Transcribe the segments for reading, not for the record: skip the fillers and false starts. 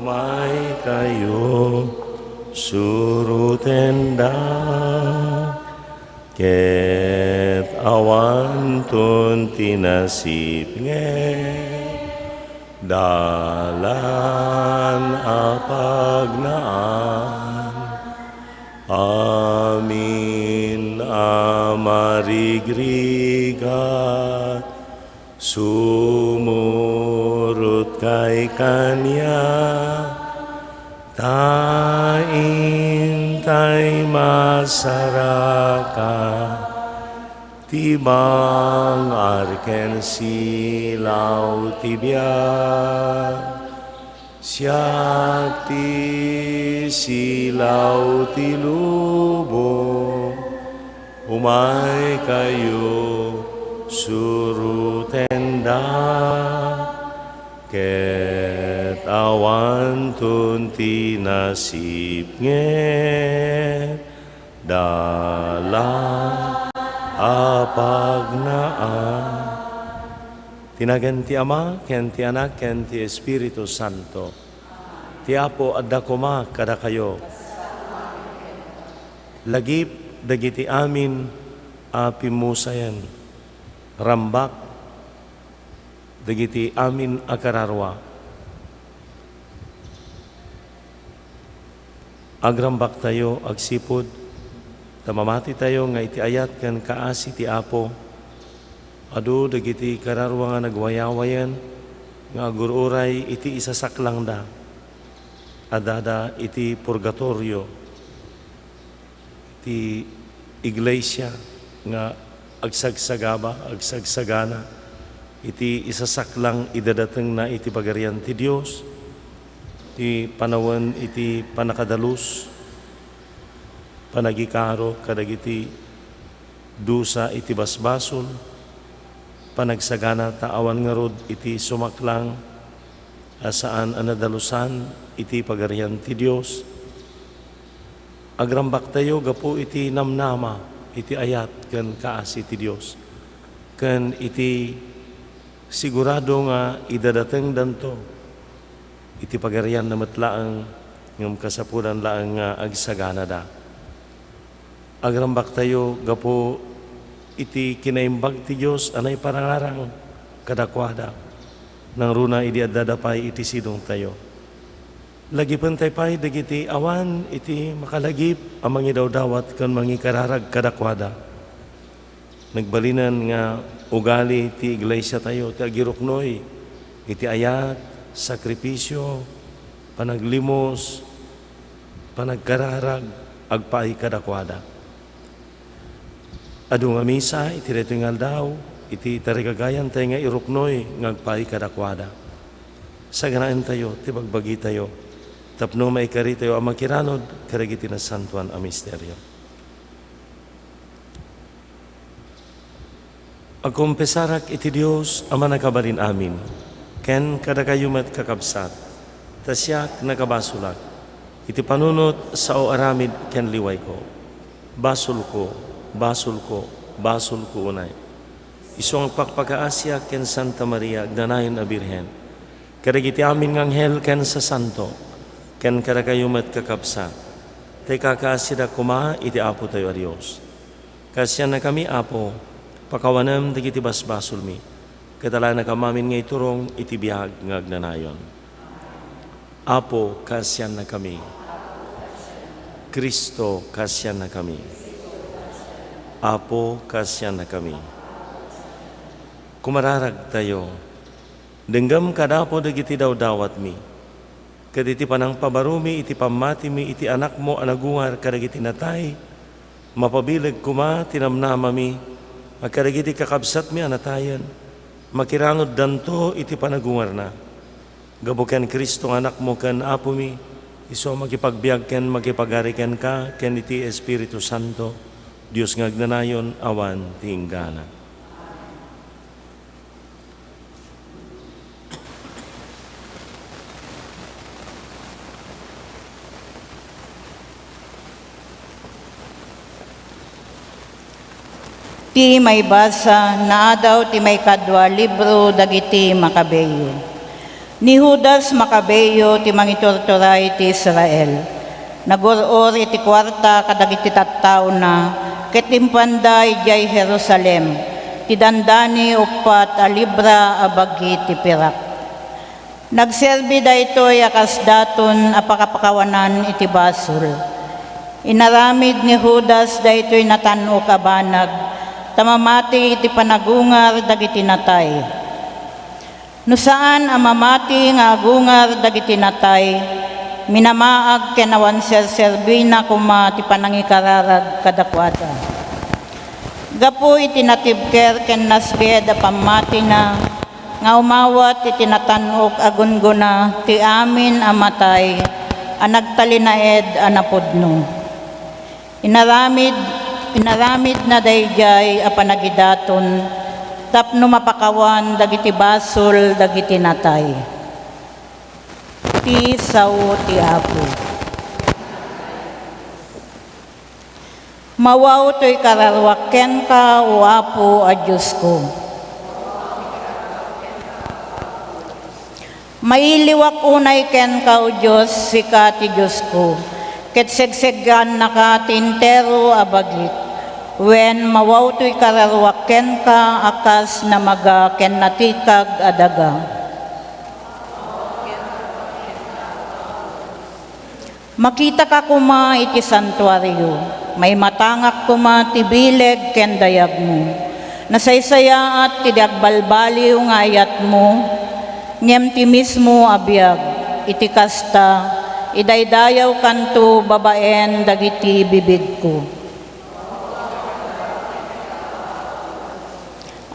umay kayo surutenda ket awan tun tinasip dalan apagnaan. Amin amarigrigat sumurut kay kanya taintay masaraka tibang arken silaw tibiyag siyak ti silaw ti lubo umay kayo surutenda ket awan tun tinasip dalan apagnaan. Tinagan ti Ama, ken ti Anak, ken ti Espiritu Santo. Ti Apo adda kuma kada kayo. Lagip dagiti amin apimusayan. Rambak dagiti amin akararwa. Agrambak tayo agsipod. Tamamati tayo nga iti ayat ken kaasi ti Apo. Adu dagiti kararwa nga nagwayawayan nga agururay iti isasaklang da adada iti purgatorio iti iglesia nga agsagsagana iti isasaklang idadateng na iti pagarian ti Dios ti panawen iti panakadalus panagikaro kadagiti dusa iti basbasol panagsagana taawan nga rod iti sumaklang asaan anadalusan iti pagarian ti Dios. Agrambak tayo gapo iti namnama iti ayat ken kaasi ti Dios. Ken iti sigurado nga idadateng danto iti pagarian na matlaang ngem kasapulan laang nga agsagana da. Agrambak tayo gapo iti kinaimbag ti Diyos anay parangarang kadakwada nang runa idi addadapay iti sidong tayo. Lagipan tayo pa'y dagiti awan iti makalagip amang idawdawat kan mangikararag kadakwada. Nagbalinan nga ugali ti iglesia tayo ti agiruknoy iti ayat, sakripisyo, panaglimos, panagkararag, agpay kadakwada. Adu nga misa, iti reto nga daw, iti tarigagayan tayo nga iruknoy, ngagpay kadakwada. Sa ganaan tayo, tibagbagi tayo, tapno maikari tayo ang makiranod, karagiti na santuan ang misteryo. Agkumpesarak iti Diyos, ama nakabalin amin, ken kadakayumat kakabsat, tasyak nakabasulak, iti panunot sa o aramid ken liway ko, basul ko unay. Isong pagpakaasya ken Santa Maria, ganayon a Birhen. Kadagiti amin ng anghel ken sa santo, ken kadakayumat kakabsa. Tay kakasida kuma iti Apo tayo a Diyos. Kasya na kami Apo, pakawanam dagiti basbasul mi. Katala na kamamin nga iturong iti biyag ng agnanayon. Apo, kasya na kami. Kristo, kasya na kami. Apo, kasya na kami. Kumararag tayo. Denggam kadapo dagiti dawdawat mi. Kaditi panang pabarumi iti pamati mi iti anak mo anagungar kadagiti natay. Mapabilag kuma tinamnama mi. Agkadagiti kakabsat mi anatayan. Makiranod danto iti panagungar na. Gabuken Kristo anak mo ken Apo mi. Iso makipagbiag ken makipagariken ka ken iti Espiritu Santo. Diyos ngagnanayon awan tinggana. Ti may basa na daw ti may kadwa libro dagiti Makabeyo. Ni Judas Macabeo ti mangitorturay ti Israel. Naguror iti kwarta kadagiti tattao na ket impanday jay Jerusalem. Ti dandani upat a libra a bagi ti pirak. Nagserbi daytoy akas daton a pakapakawanan iti basol. Inaramid ni Judas daytoy natano kabanag, tamamati iti panagungar dagiti natay. No saan ang mamati nga agungar dagiti natay, minamaag kenawan serserbina kuma ti panangikararag kadakwada. Gapu iti natibker ken nasbed a pamati na, nga umawat iti natanok agunguna ti amin a matay, a nagtalinaed a napudno. Inaramid na dayjay a panagidaton, tapno mapakawan dagiti basol dagiti natay. Ti sao ti Apo. Mawaw to'y kararwaken ka o Apo a Diyos ko. Mailiwak unay ken ka o Diyos sika ti Diyos ko. Ket segseggan na ka tintero abagit. Wen mawawtoy kararwaken ka akas na maga ken natikag adaga. Makita ka kuma iti santuaryo, may matangak kuma ti bileg ken dayag mo. Nasaysayaat ti dagbalbaliw nga ayat mo, ngem ti mismo abiyag, iti kasta, idaydayaw kanto babaen dagiti bibig ko.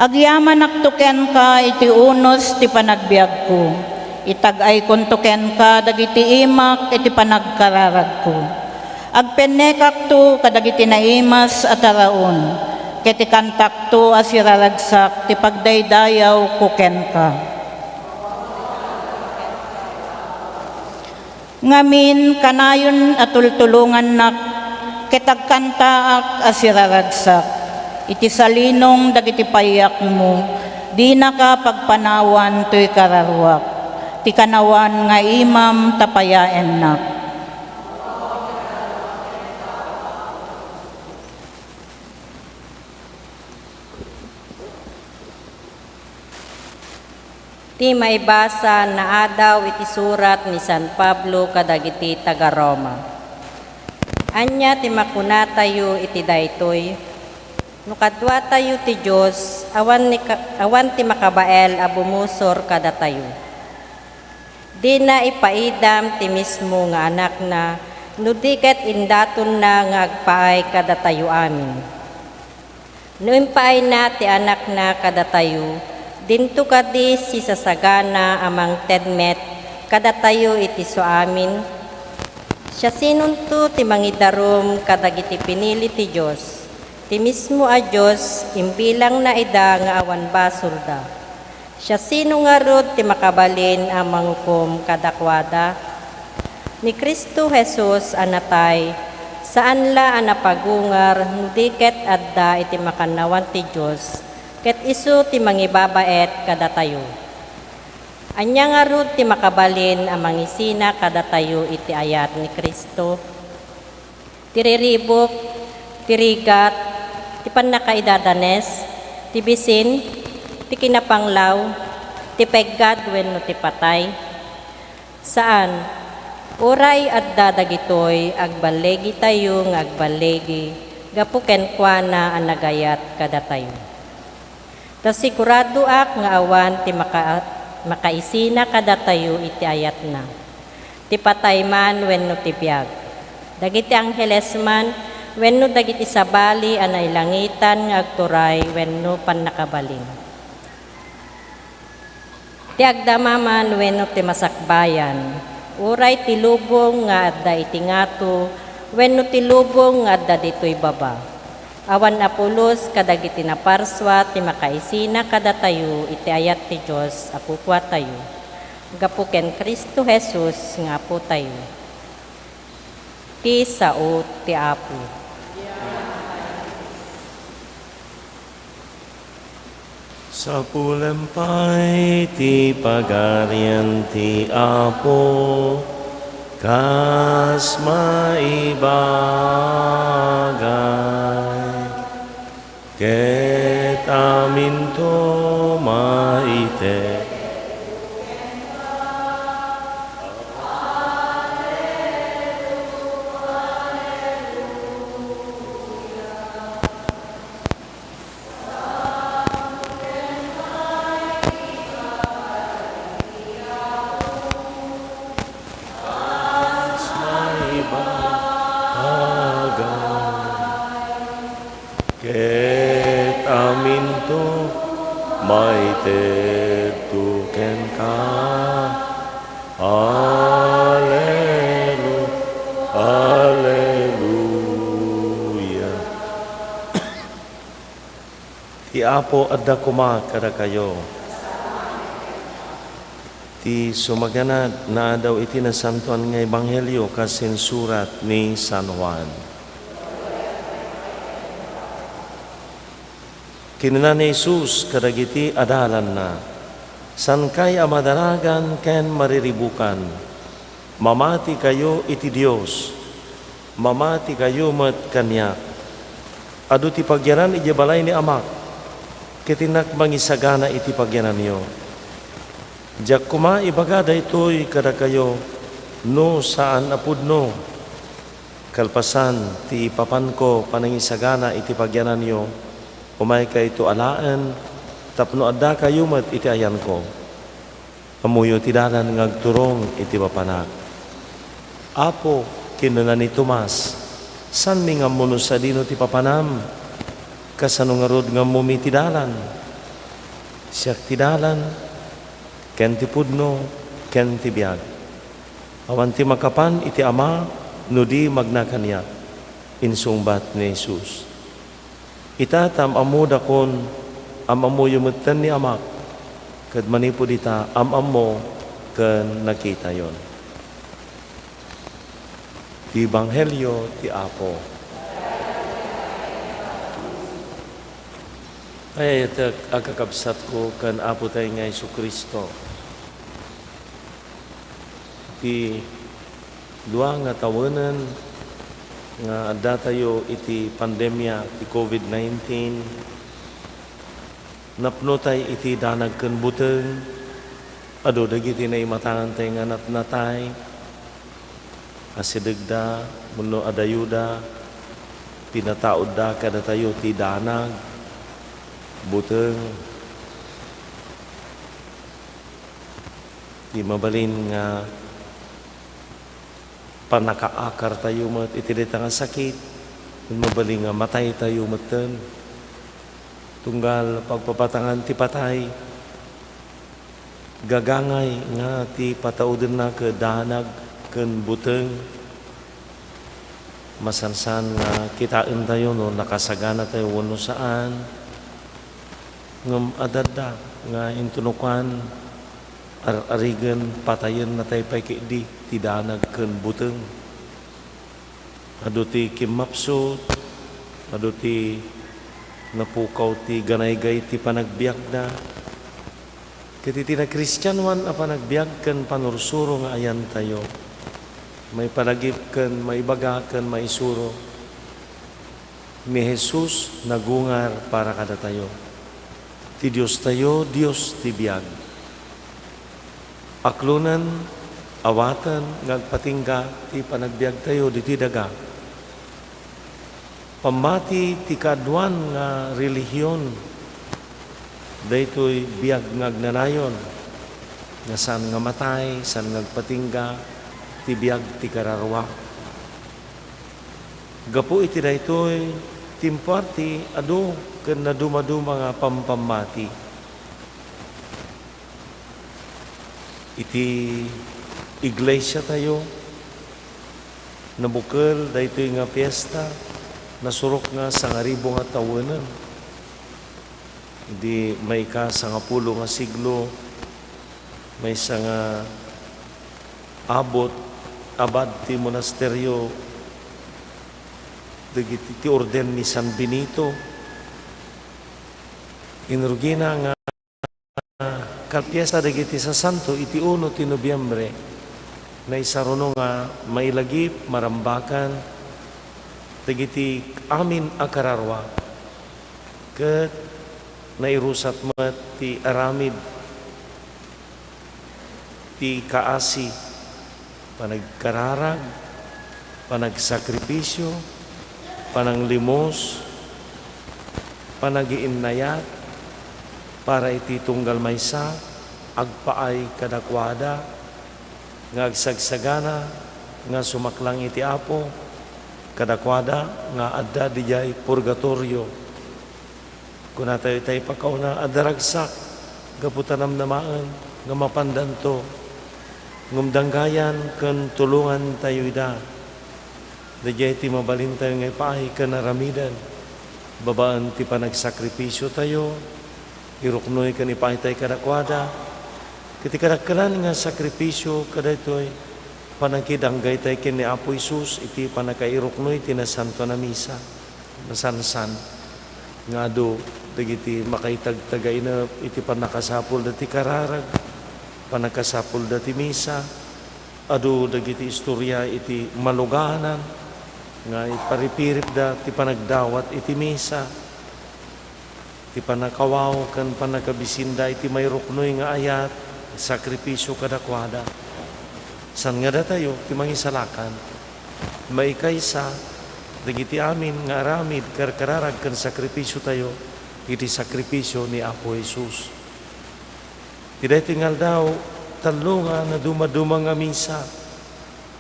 Agyaman naktuken ka iti unos ti panagbiag ko. Itagay kontuken ka dagiti imak iti panagkararag ko. Agpenekak to kadagiti naimas at araon. Keti kantak to asiraragsak ti pagdaydayaw kuken ka. Ngamin kanayon atultulungan nak ketagkantaak asiraragsak. Iti salinong dagiti payak mo, di nakapagpanawan to'y kararwak, ti kanawan nga imam tapayaen nak. Ti maibasa na adaw iti surat ni San Pablo kadagiti taga Roma. Anya ti makunatayo iti daytoy, no kadwa tayo ti Diyos, awan ti makabael a bumusor kada tayo. Di na ipaidam ti mismo nga anak na, no diket indaton na nga agpaay kada tayo amin. No impaay na ti anak na kada tayo, dinto kadi si sasagana amang tedmet kada tayo iti so amin. Siya sinunto ti mangidarum kadagiti pinili ti Diyos. Ti mismo a Diyos, imbilang na ida nga awan basurda. Siya sino nga rod ti makabalin ang mangukom kadakwada. Ni Kristo Jesus anatay, saan la anapagungar, nudiket adda iti makanawan ti Diyos, ket isu ti mangibabaet kadatayo. Anya nga rod ti makabalin ang mangisina kadatayo iti ayat ni Kristo. Tiriribok, tirigat, ti panakaidadanes, ti bisin, ti kinapanglaw, ti peggad wenno ti patay. Saan? Uray at dadagitoy, agbalegi tayo ng agbalegi, gapuken kwa na ang nagayat kada tayo. Tas sigurado ak nga awan ti makaisina kada tayo iti ayat na. Ti patay man wenno ti biag. Dagiti angheles man, wenno dagiti sabali anay langitan nga agturay wenno pannakabaling. Ti agdamaman wenno ti masakbayan, uray ti lubong nga adda iti ngato, wenno ti lubong nga adda ditoy baba. Awan apulos kadagiti naparswa ti makaisina kada tayo iti ayat ti Dios apupwa tayo. Gapuken Kristo Jesus nga po tayo. Ti sao ti Apo. Sa pulempay ti pagarian ti Apo, kas maibagay, ket amin to maite. Ket amin to maite tuken ka. Alleluia. Ti Apo adda kuma kada kayo. Ti sumaganad na daw iti nasantuan nga ebanghelyo kasen surat ni San Juan. Kinuna ni Jesus kadagiti adalan na, san kay amadaragan ken mariribukan, mamati kayo iti Dios, mamati kayo met kanyak, adu ti pagyanan iti balay ni Amak, kitinak mangisagana iti pagyanan niyo. Jak kuma ibagada ito'y kada kayo, no saan apudno, kalpasan ti ipapan ko panangisagana iti pagyanan niyo, umay ka ito alaan, tapno adda kayo mat iti ayan ko. Amuyo ti dalan ngagturong iti papanak. Apo, kinuna ni Tomas, san mi nga muno sa dino ti papanam, kasano nga rod nga mumi ti dalan. Siyak ti dalan, ken ti pudno, ken ti biag. Awan ti makapan iti ama, no di magnakanya, insungbat ni Jesus. Itatam amu dakon amamu yumutan ni Amak kad manipo dita amamo ken nakita yon. Ti Ebanghelyo ti Apo. Ay ito agkakabsat ko kan Apo tayo nga Jesucristo. Ti dua nga tawanan nga adda tayo iti pandemya ti COVID-19, napno tay iti danag ken buteng, adu dagiti naimatangan tay nga natnatay, asidegda, muno adayuda, pinataod da kada tayo ti danag, buteng, ti mabalin nga panakaakar tayo mat iti dita nga sakit, mabali nga matay tayo maten, tunggal pagpapatangan ti patay, gagangay nga ti patauden na ke danag ken buteng, masansan nga kitain tayo no nakasagana tayo wano saan, ngam adada nga intunukan arigan patayen na tayo paikidi ti danag ken buteng. Adu ti kimapsot, adu ti napukaw ti ganaygay ti panagbiag na. Kiti ti na Kristyanuan a panagbiag ken panursuro nga ayan tayo. May panagip ken maibaga ken maisuro. Mi Jesus nagungar para kada tayo. Ti Dios tayo, Dios ti biag. Aklunan, awatan, ngagpatingga, ti panagbiag tayo, di ti daga. Pamati ti kaduan nga relihiyon, daytoy biag ngagnanayon, nga saan nga matay, saan ngagpatingga, ti biag ti kararwa. Gapu iti daytoy, timparti, adu, ken na dumaduma nga pampamati. Iti iglesia tayo, nabukal, daytoy nga piyesta, nasurok nga sa ngaribo nga tawanan. Hindi may ka sa nga pulo nga siglo, may sa nga abot, abad ti monasteryo, ti orden ni San Benito. Inurgina nga kalpiesa dagiti sa Santo iti 1 ti Nobyembre na isaruno nga mailagip marambakan dagiti amin a kararwa ket nairusat met ti aramid ti kaasi panagkararag panagsakripisyo pananglimos panagiinnayat para iti tunggal maysa agpaay kadakwada nga agsagsagana nga sumaklang iti Apo kadakwada nga adda dijay purgatorio kuna tayo pakauna adaragsak gaputanam namaan nga mapandanto ngumdanggayan ken tulungan tayo ida dijay ti mabalin tayo nga ipaay kanaramidan babaan ti panagsakripisyo tayo iruknoy kan ipahitay kadakwada kiti kadakkelan nga sakripisyo kadaytoy panangkidanggay tay ken ni Apo Isus iti panakairuknoy ti nasanto na misa nasansan nga adu dagiti makaitagtagay na iti panakasapul dati kararag panakasapul dati misa adu dagiti istorya iti maluganan nga iparipirip da ti panagdawat iti misa ti panakawaw kan panakabisinda iti may ruknoy nga ayat sakripisyo kadakwada san nga da tayo ti mangisalakan maikaysa dagiti amin nga aramid karkararag kan sakripisyo tayo iti sakripisyo ni Apo Jesus ti tingal daw talo nga na dumaduma nga misa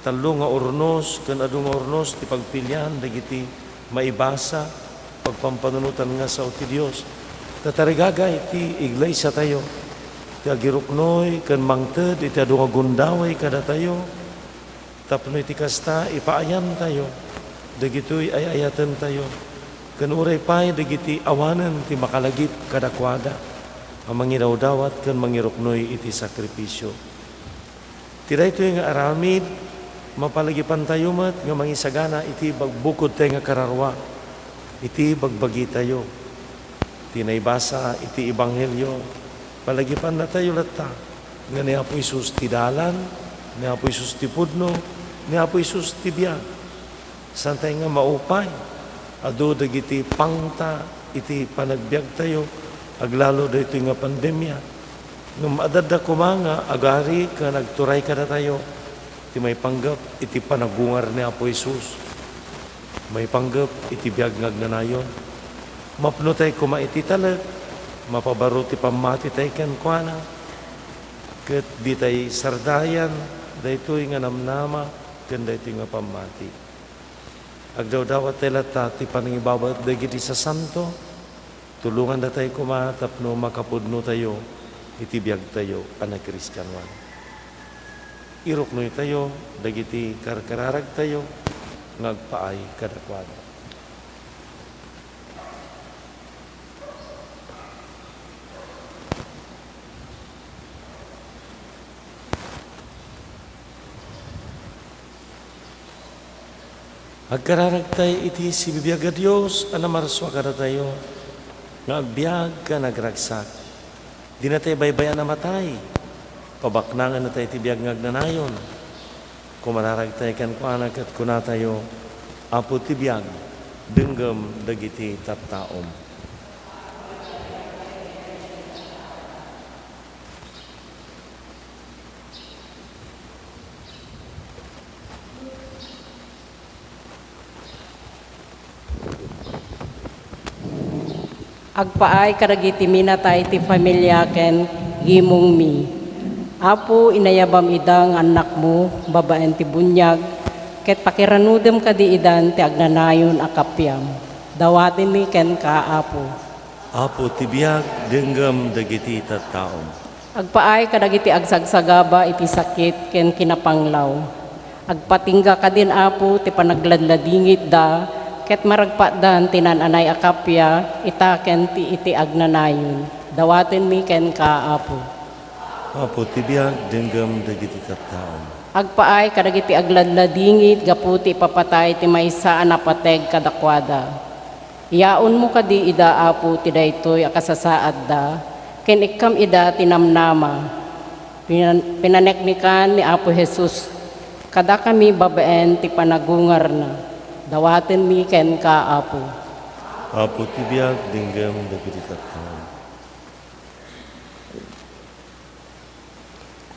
talo nga ornos kan adu nga ornos ti pagpilyan dagiti maibasa pagpampanunutan nga sa ti Dios tatarigagay iti iglesia tayo ti agiruknoy ken mangted iti adu nga gundaway kada tayo tapno iti kasta ipaayan tayo dagitoy ay ayaten tayo ken uray pay dagiti awanen ti makalagip kadakwada ang mangidawdawat ken mangiruknoy iti sakripisyo ti daytoy nga aramid mapalagipan tayo met nga mangisagana iti bagbukod tayo nga kararwa iti bagbagi tayo tinaybasa iti ebanghelyo palagipan na tayo latta nga ni Apo Isus ti dalan ni Apo Isus ti pudno ni Apo Isus ti biyag santay nga maupay adu dagiti pangta iti panagbiag tayo aglalo dayto nga pandemya ngem adda kumanga agari ka nagturay kada tayo ti may panggap iti panagungar ni Apo Isus may panggap iti biyag ngagnanayon mapno tayo kumaiti talag, mapabaro ti pamati tayo ken kuana, ket di tayo sardayan, daytoy nga namnama, ken daytoy nga pamati. Agdaw-dawat tayo lata ti panangibawat dagiti sa santo, tulungan na tayo kumatapno makapudno tayo, itibiyag tayo, anakriskanwan. Iruknoy tayo, dagiti karkararag tayo, ngagpaay kadakwada. Agkararagtay iti si bibiyag a Diyos, anamarswa kada tayo, nga agbiag ka nagragsak. Di na tayo baybayan na matay, pabaknangan na tayo iti biyag ngagnanayon. Kumanaragtay kan kuanak at kunatayo, Apo ti biyag, denggem dagiti tattaom. Agpaay kadagiti minatay ti pamilya ken gimong mi. Apo inayabam idang anak mo, babaen ti bunyag, ket pakiranudem kadi idan ti agnanayon a kapyam. Dawatin mi ken ka Apo. Apo ti biyag, denggem dagiti tattaom. Agpaay kadagiti agsagsagaba iti sakit ken kinapanglaw. Agpatingga kadin Apo ti panagladladingit da, ket maragpadan tinananay akapya itaken ti iti agnanayon dawaten mi ken ka Apo. Apo ti biyag, denggem dagiti tattaom. Agpaay kadagiti agladladingit gaputi papatay ti maysa a napateg kadakwada. Iyaon mo kadi ida Apo ti daytoy akasasaad da ken ikam ida tinamnama. Pinaneknikan ni Apo Jesus, kada kami babaen ti panagungar na. Dawaten mi ken ka Apo. Apo ti biag dinggam dagiti tattao.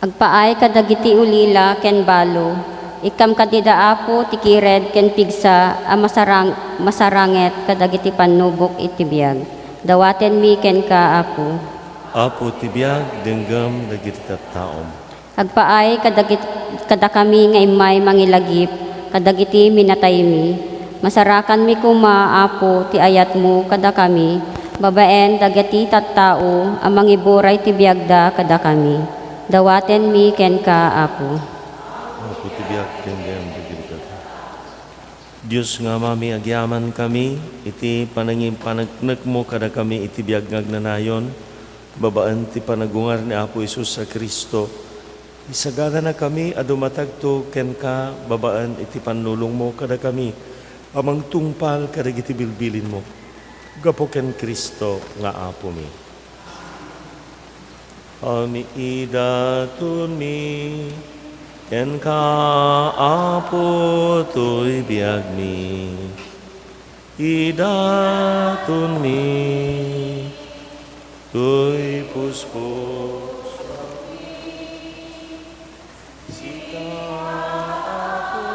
Agpaay kadagiti ulila ken balo, ikam kadida apo ti kired ken pigsa a masaranget kadagiti panubok iti biag. Dawaten mi ken ka apo. Apo ti biag dinggam dagiti tattao. Agpaay kada kami nga imay mangilagip kadagiti minatay mi. Masarakan mi kuma apo ti ayat mo kada kami. Babaen dagiti tattao a mangiburay ti biagda kada kami. Dawaten mi ken ka apo. Apo ti biag dinggam dagiti tattao. Diyos nga mami agyaman kami, iti panagnak mo kada kami iti biag ngagnanayon, babaan ti panagungar ni Apo Isus sa Kristo. Isagana na kami adumatagto ken ka, babaan iti panulong mo kada kami, amang tungpal kadagiti bilbilin mo. Gapo ken Kristo nga Apo mi. Ami idatun mi, ken ka Apo to'y biag mi. Idatun mi, to'y puspos. Sika Apo,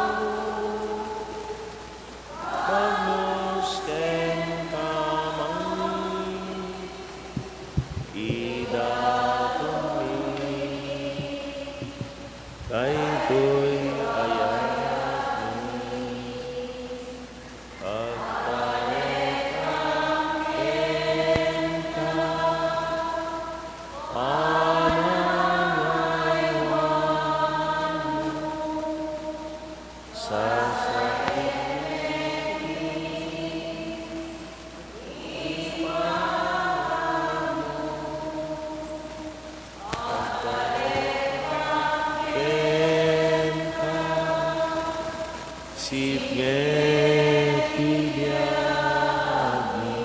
pagnos ken kamang idatun mi, kay to'y ayat mi. Pagparekan ken ka, panangaywan sa sakit ken ka, sipnget biag mi.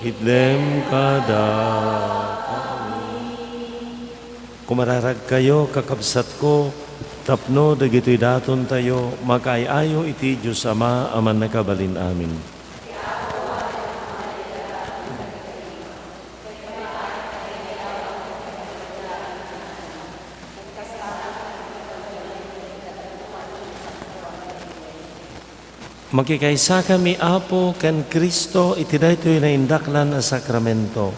Itlem kada kumararag kayo, kakabsat ko, tapno dagito'y daton tayo, makaayayo iti Diyos Ama, aman nakabalin amin. Makikaisa kami Apo ken Kristo iti daytoy naindaklan a sakramento.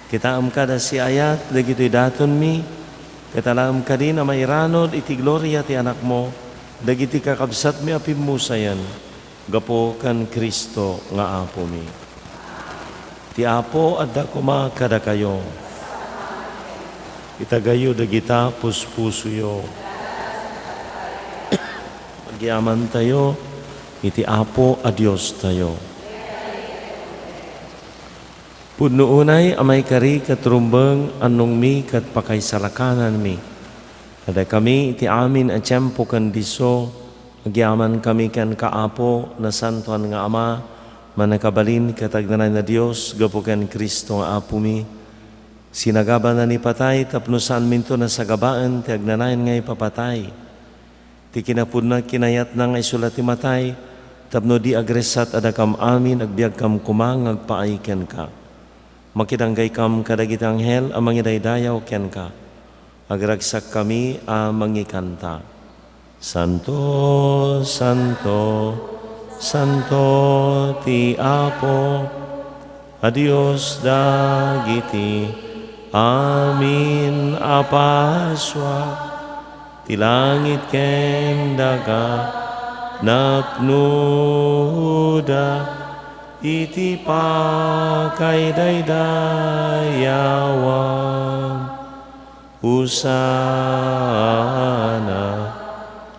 Kitaam kada si ayat dagitoy daton mi, katalam ka din na mairanod iti gloria ti anak mo, dagiti kakabsat mi apimusayan, gapo kan Kristo nga Apo mi. Ti Apo adda kuma kada kayo. Itagayo dagita puspusuyo. Agyaman tayo, iti Apo a Dios tayo. Pudno unay amay kari katrumbeng anong mi kat pakaisalakanan mi. Kada kami iti amin a tiyempo kan diso, agyaman kami kan kaapo na santuan nga Ama, manakabalin katagnanan na Dios, gapo kan Kristo nga Apo mi. Sinagaban na ni patay, tapno saan minto na sagabaan, ti agnanayan nga ipapatay. Ti kinapudna kinayat na nga isulat ti matay, tapno di agresat adakam amin, agbiag kam kumang, agpaaiken ka. Makidanggay kam kadagitang hel, amang idaydayaw ken ka. Agragsak kami amang ikanta. Santo, Santo, Santo ti Apo, a Dios dagiti, amin apaswa, ti langit ken daga, napnuda, iti pakaidaydayawam. Husana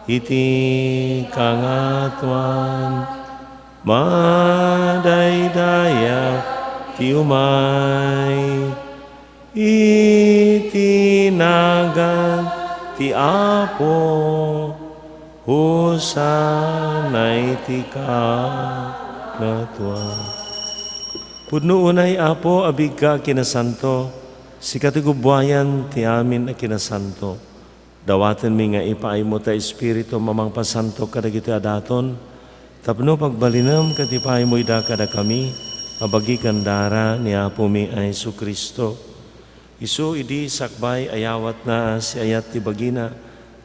iti kangatuan, madaydaya ti umay, itinagan ti Apo, Husana iti ka. na tuwa. Pudno unay Apo abig ka kinasanto, si katigubuayan ti amin a kinasanto. Dawaten mi nga ipaay mo ta Espiritu mamang pasanto kadagiti adaton, tapno pagbalinam katipaay mo ida kada kami, abagi kandara ni Apo mi ay Kristo. Isu idi sakbay ayawat na si ayat ti bagina,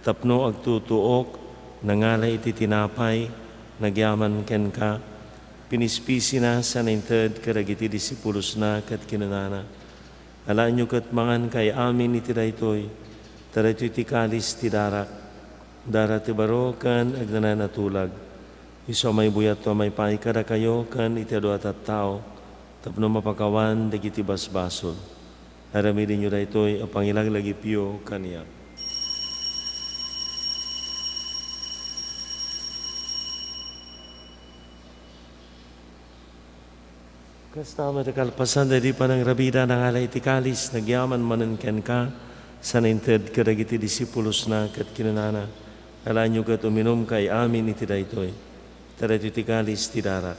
tapno agtutuok, nangalay iti tinapay, nagyaman ken ka, pinispisi na sa nainted karagiti disipulos na kat kinanana. Alaan nyo kat mangan kay amin iti daytoy, tarayto iti kalis ti darak, darat ti baro kan agnananatulag. Iso may buyat to may pay kada kayo kan iti adu at tao, tapno mapakawan dagiti basbasol. Aramidin nyo daytoy ang pangilaglagi piyo kaniya. Kasta matakalpasan di pa ng rabida ng alay tikalis, nagyaman manan ken ka, sa nainted kadagiti disipulos na kat kinanana. Alaan nyo kat uminom kay amin iti daytoy. Tarayto tikalis ti darak,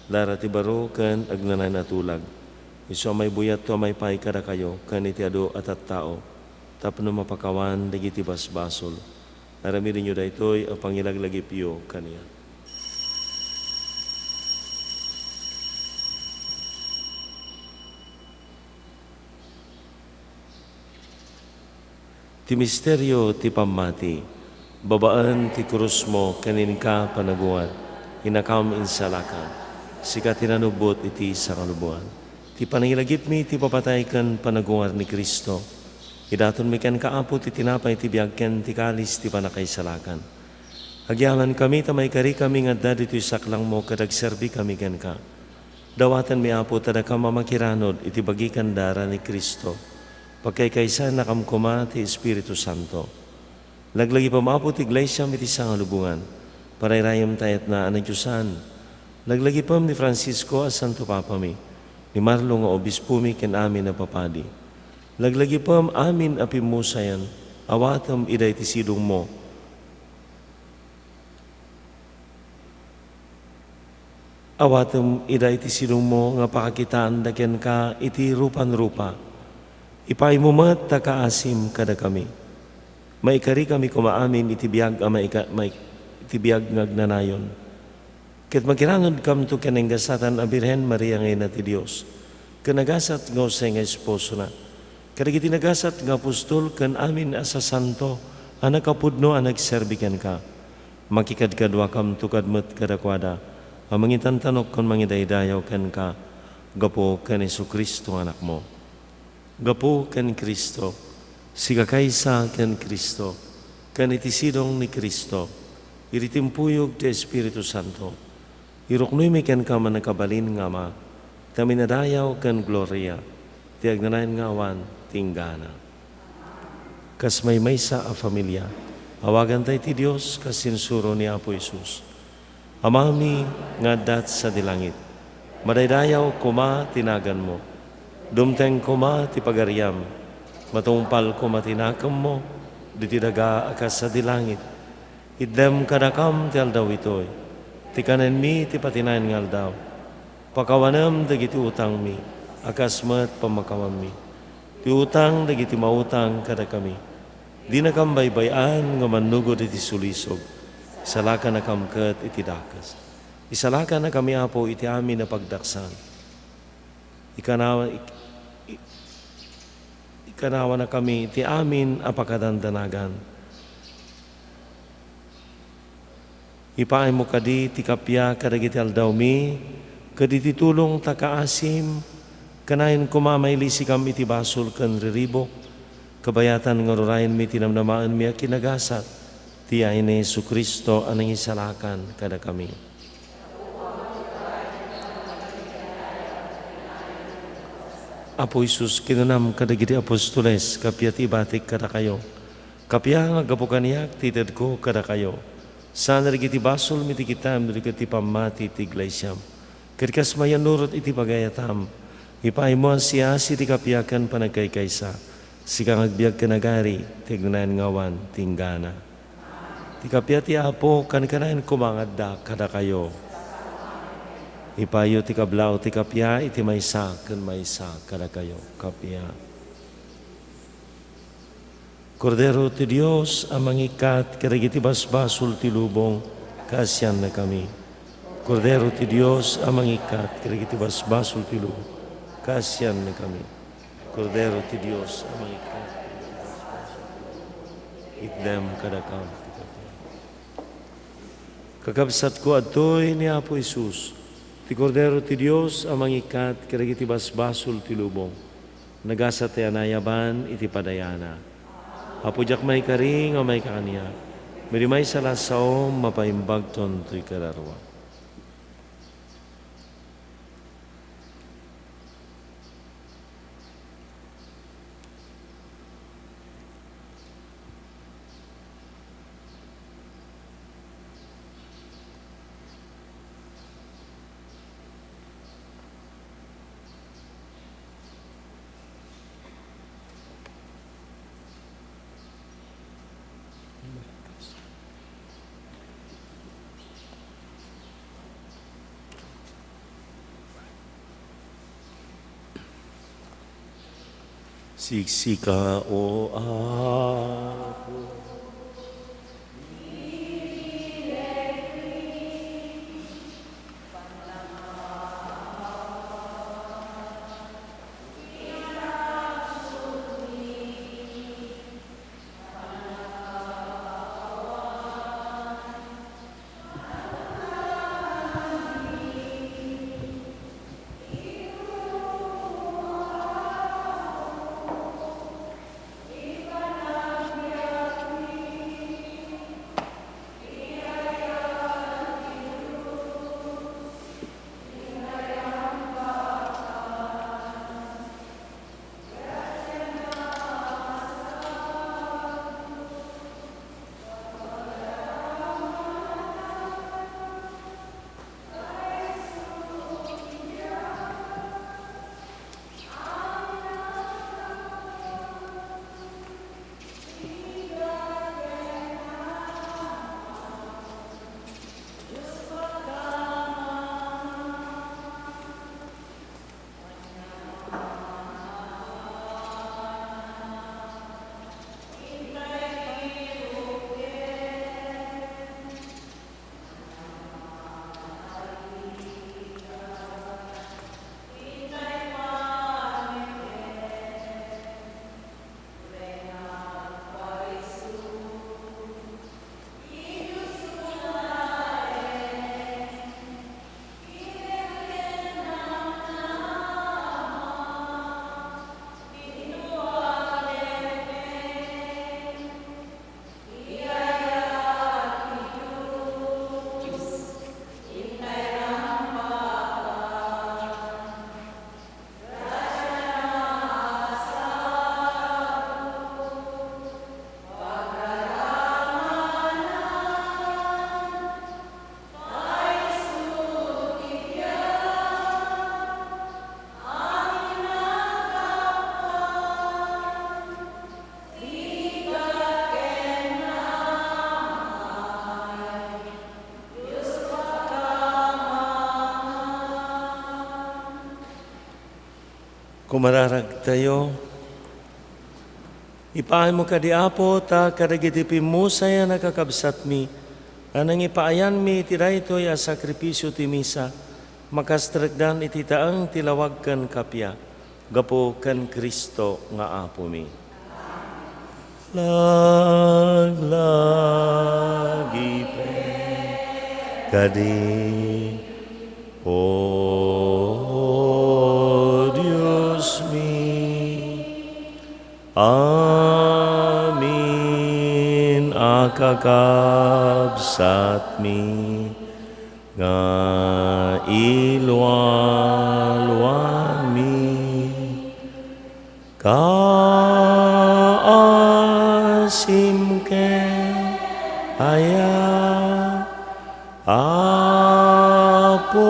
darat ti baro ken agnananatulag. Iso may buyat to may pay kada kayo, kan iti adu at tao, tapno mapakawan dagiti basbasol. Aramidin nyo daytoy ang pangilaglagi piyo kaniya. Ti misteryo ti pamati, babaan ti krus mo kanin ka panaguan, inakam insalakan, sika tinanubot iti sa kalubuan. Ti panangilagip mi ti papatay kan panaguar ni Kristo, idaton mi ken kaapo ti tinapay ti biagken ti kalis ti panakaisalakan. Agyaman kami tamay kari kami nga dadi ti saklang mo kadagserbi kami ken ka. Dawatan mi apo tada ka mamakiranod iti bagikan dara ni Kristo. Pagkaykaysa nakamkuma ti Espiritu Santo. Laglagi pa maapo ti iglesia iti sangalubungan, parayrayam tayat na anadyosan. Laglagi pa ni Francisco as Santo Papa mi, ni Marlo nga obispo mi ken amin na papadi. Laglagi pa amin apimusayan, awatam iday ti sidong mo. Awatam iday ti sidong mo nga pakakitaan daken ka iti rupan-rupa. Ipay mo mat takaasim kada kami. Maikari kami kumaamin itibiyag itibiyag ngagnanayon. Ket magiranod kam to keneng gasatan a Birhen Maria ngay na ti Dios. Kanagasat nga Jose nga esposo na. Kadagiti nagasat nga apostol ken amin asa santo anak kapudno a nagserbiken ka. Makikadkadwa kam tukad met kadakwada. Amangitantanok kon mangidaydayaw ken ka. Gapo ken Jesucristo anak mo. Gapo ken Kristo, sigakaysa ken Kristo, ken itisidong ni Kristo, iritimpuyog ti Espiritu Santo, iruknoy mi ken ka manakabalin nga ma, taminadayaw ken gloria, ti agnanayan nga awan, tinggana. Kas may maysa a familia, awagan tayo ti Diyos kas sinsuro ni Apo Isus. Amami nga dat sa dilangit, madaydayaw kuma tinagan mo, dumteng kuma ti pagariam, matungpal kuma tinakam mo, diti daga akas sa dilangit. Idem kadakam ti aldaw itoy, ti kanen mi ti patinayan ng aldaw. Pakawanam dagiti utang mi, akas met pamakawan mi. Ti utang dagiti mautang kada kami. Di na kam baybayan nga manugod iti sulisog, isalakan na kamket iti dakas. Isalakan na kami apo iti amin na pagdaksan. Ikanawa na kami ti amin apakadandanagan. Ipaay mo kadi ti kapya kadagiti aldaw mi, kadi ti tulong takaasim, kanayin kumamaylisi kam iti basol ken riribok, kabayatan nga rurayan mi tinamnamaan mi a kinagasat, ti ay ni Jesucristo anang isalakan kada kami. Apo Isus, kinanam kadagiti apostoles, kapya ti batik kada kayo. Kapya nga gapukaniyak, tited ko kada kayo. Sana rigiti basol miti kitam, rigiti pamati ti iglesyam. Kirkas mayanurot iti pagayatam. Ipaay mo siya si ti kapyakan panagkaykaysa. Sikang agbiag kanagari, tignayan ngawan, tinggana. Ti kapya ti Apo, kankanayan kumangad da kada kayo. Ipayo ti kablaw ti kapya, iti maysa ken maysa kada kayo kapya. Kordero ti Dios, ang mangikat, karagiti basbasol ti lubong, kaasyan na kami. Kordero ti Dios, ang mangikat, karagiti basbasol ti lubong, kaasyan na kami. Kordero ti Dios, ang mangikat, itdem kadakaw ti kapya. Kakabsat ko adtoy ni Apo Isus, ti Kordero ti Dios, ang mangikat, karagiti basbasol ti lubong, nagasa ti anayaban, iti padayana. Apujak may karing o may kakaniya. Mirimay sa lasaom, mapaimbag ton to'y kararwa. Siksika o Apo, kumararag tayo. Ipaan mo kadi Apo, ta karagitipin mo saya nakakabsat mi. Anang ipaayan mi tiray to'y a sakripisyo ti misa, makastragdan iti taang tilawag kan kapya, gapo kan Kristo nga Apo mi. Laglagi pe kadi o Diyos mi. Amin akakabsat mi nga ilwaluan mi kaasim ke aya Apo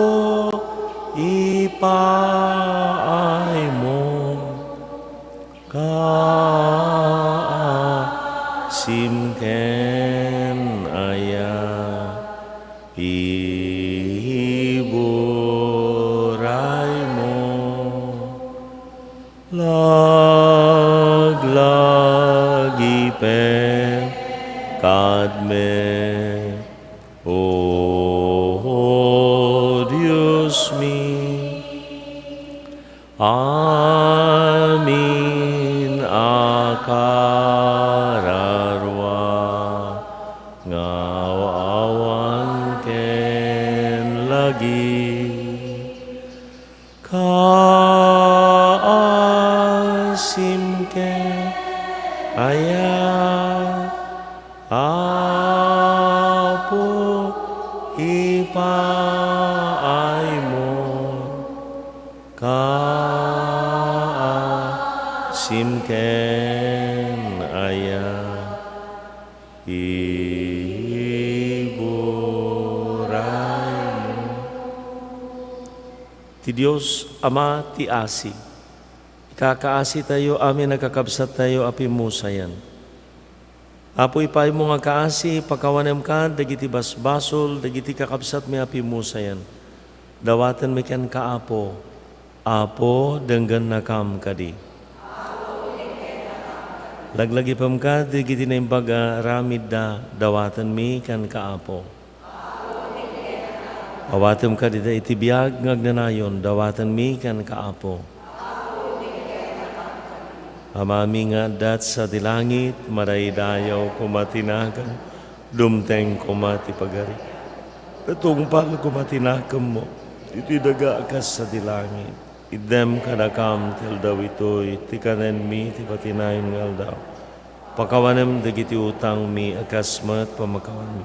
ipaay mo simken aya ibulong Laglagi kadme, O Diyos mi, amin akararwa, ngawawan ken lagi, kaasim ken ayat, apo ipaay mo, kaasim ken ayat, iburay mo. Ti Diyos Ama ti asi, ikakaasi tayo amin nagkakabsat tayo api musayan. Apo ipay mo nga kaasi, pagkawanem ka, dagiti basbasol, dagiti kakabsat mi api musayan. Dawatan mi ken kaapo, apo denggan nakam kadi. Laglagi pam ka, dagiti na imbaga ramid da, dawatan mi ken kaapo. Awatem ka dita iti biyag ngagnanayon, dawatan mi ken kaapo. Amami nga dat sa dilangit, maraydayaw kumatinagan, dumteng kumati pagari. Patungpal kumatinakam mo, iti daga akas sa dilangit. Idem kadakam tel daw ito'y, tikanen mi, ti patinayon ngal daw. Pakawanem dagiti utang mi, akas mat pamakawan mi.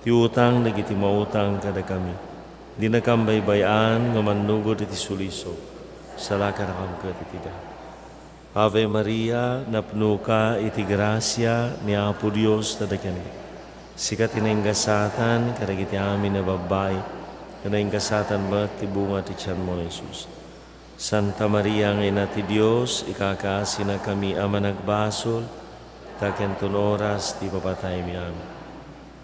Ti utang dagiti mautang kada kami. Di na kambaybayan, ngamanugod iti suliso, salaka na kam kat iti da. Ave Maria, napno ka iti grasya ni Apo Dios tadakani. Sikat inenggasatan, karagiti amin na babay, inenggasatan ba ti bunga ti tiyan mo, Jesus. Santa Maria, ng ina ti Dios, ikakaasi na kami ama nagbasol, takenton oras ti papatay mi amin.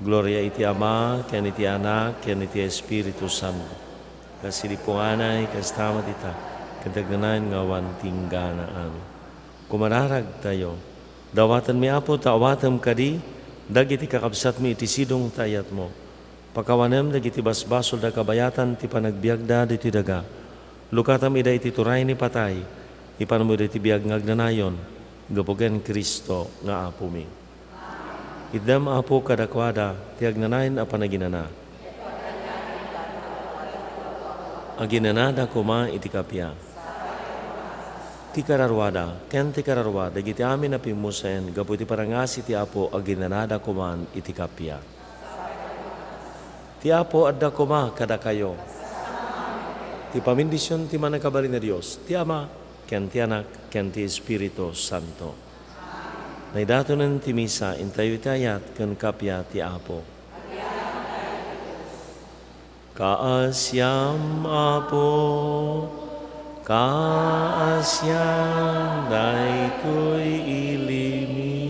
Gloria iti Ama, ken iti Anak, ken iti Espiritu Santo. Kasilipunganay, kastamat ita, kadagdanan nga wantinggana amin. Kumararag tayo, dawatan mi Apo, taawatam kadi, dagiti kakabsat mi iti sidong tayat mo. Pakawanem dagiti basbasol da kabayatan ti panagbiagda diti daga. Lukatam ida iti turay ni patay, ipanmo iti biag ngagnanayon, gapugen Kristo nga Apo mi. Idem Apo kadakwada, ti agnanayon a panaginana. Aginanada kuma iti kapya. Ti kararwada, ken ti kararwa, dagiti amin na pimusen, gapu ti parangasi ti Apo, aginanada kuman iti kapya. Ti Apo adda kuma kada kayo. Ti pamindisyon ti manakabali na Dios, ti Ama, ken ti Anak, ken ti Espiritu Santo. Naidatonen ti misa, intayo itayat, ken kapya ti Apo. Kaasyam Apo, kaasyam daytoy ilimi.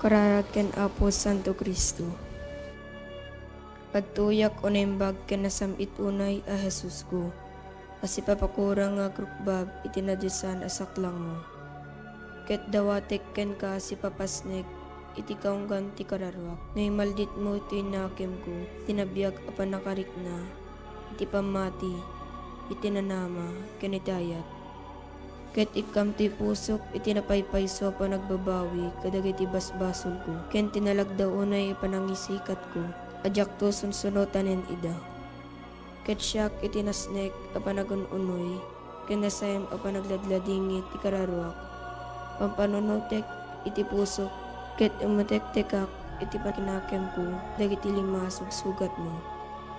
Kararag ken Apo Santo Kristo. Pagtuyak o naimbag ken nasamit unay a Jesus ko. Kasi papakurang nga krukbab itinadyusan asaklang mo. Ket dawatek ken ka si papasnek iti kaunggan ti kararwak. Naimaldit mo iti nakim ko, tinabiyag apan nakarik na, iti pamati, iti nanama, ken itayat. Ket ikam ti pusok iti napaypayso pa nagbabawi kadag iti basbasol ko. Ken tinalagdaw unay panangisikat ko. Adyak to sunsunotanen ida. Ket siyak iti nasnek a panagununoy. Ken nasayam a panagladladingit ti kararwak. Pampanunutek iti pusok. Ket umutek-tekak iti pakinakem ko. Dagiti lima sugat mo.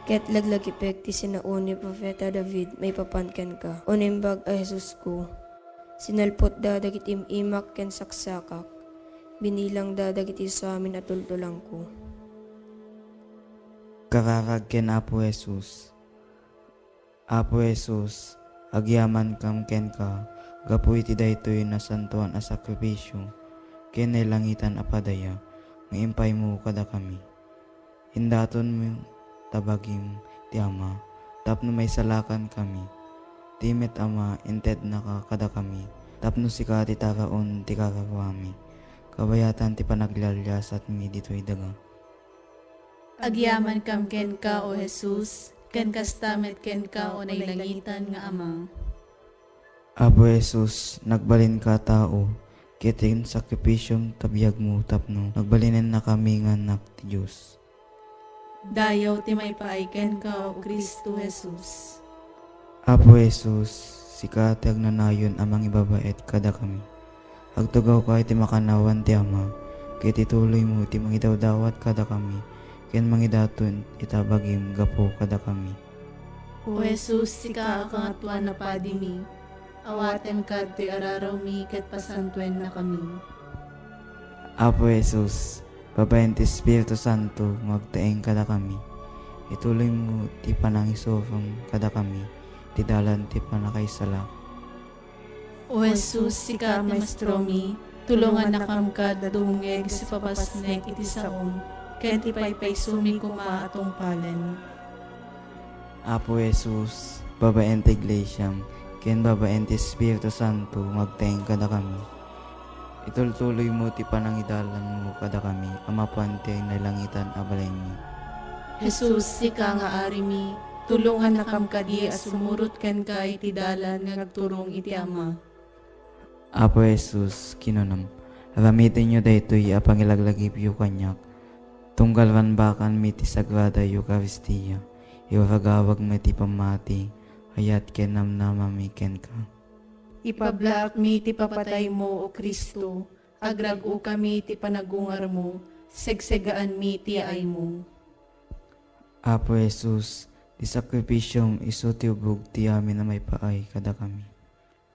Ket laglagipek ti sinauni Propeta David may papanken ka. Unimbag a Jesus ko. Sinalpot da dagiti imak ken saksakak. Binilang da dagiti sa amin at tultulang ko. Kararag ken Apo Jesus. Apo Jesus, agyaman kam ken ka, gapu iti daytoy na santuan a sakripisyo, ken langitan a padaya, nga impay mo kada kami. Hindaton mo tabagim ti Ama, tapno may salakan kami. Timet Ama, inted na ka kada kami, tapno sika ti taraon ti karawami. Kabayatan ti panaglalyas at mi dito'y daga. Agyaman kam ken ka o Jesus, ken kastamet ken ka o nailangitan nga Ama. Apo Jesus, nagbalin ka tao, kitin sakripisyong tabiyag mo tapno, nagbalinin na kami nga anak ti Diyos. Dayaw ti may paaiken ka o Kristo Jesus. Apo Jesus, sika ti agnanayon amang ibabait kada kami. Agtugaw ka iti makanawan ti Ama, kiti tuloy mo iti mangidawdawat kada kami, ken mangidaton itabagim gapo kada kami. O Jesus, sika akangatuan na padimi, awaten ka ti araraw mi ket pasantuen na kami. Apo Jesus, babayan ti Espiritu Santo, magtaeng kada kami. Ituloy mo ti panangisofang kada kami, ti dalan ti panakaisala. O Jesus, sika maestro mi, tulungan na kam ka dadungeg si papasnek iti saom, ken ti paypaysumi kuma atong palen. Apo Jesus, babayan ti Iglesiam, ken babayan ti Espiritu Santo, magtaeng kada kami. Itultuloy mo ti panangidalan mo kada kami, amapan ti nalangitan abalay mi. Jesus, sika nga ari mi, tulungan na kam kadi as sumurot ken ka iti dalan nga nagturong iti Ama. Apo Jesus, kinunam, ramitin nyo daytoy apangilaglagip yu kanyak, tunggalwan bakan mi ti Sagrada Eucharistia, iwaragawag mi ti pamati, hayat ken namnamami ken ka. Ipablaak mi ti papatay mo o Kristo, agrago kami ti panagungar mo, segsegaan mi ti ay mo. Apo Jesus, ti sakripisyong iso ti ubog ti amin na may paay kada kami.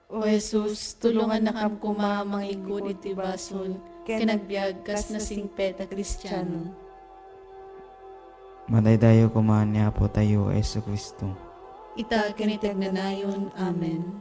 O Jesus, tulungan na kam kuma mangigod iti basol, kinagbiag kas na singpet a Kristiyano. Madaydayo kumaan niya po tayo, Yesu Kristo. Ita kinitag na nayon. Amen.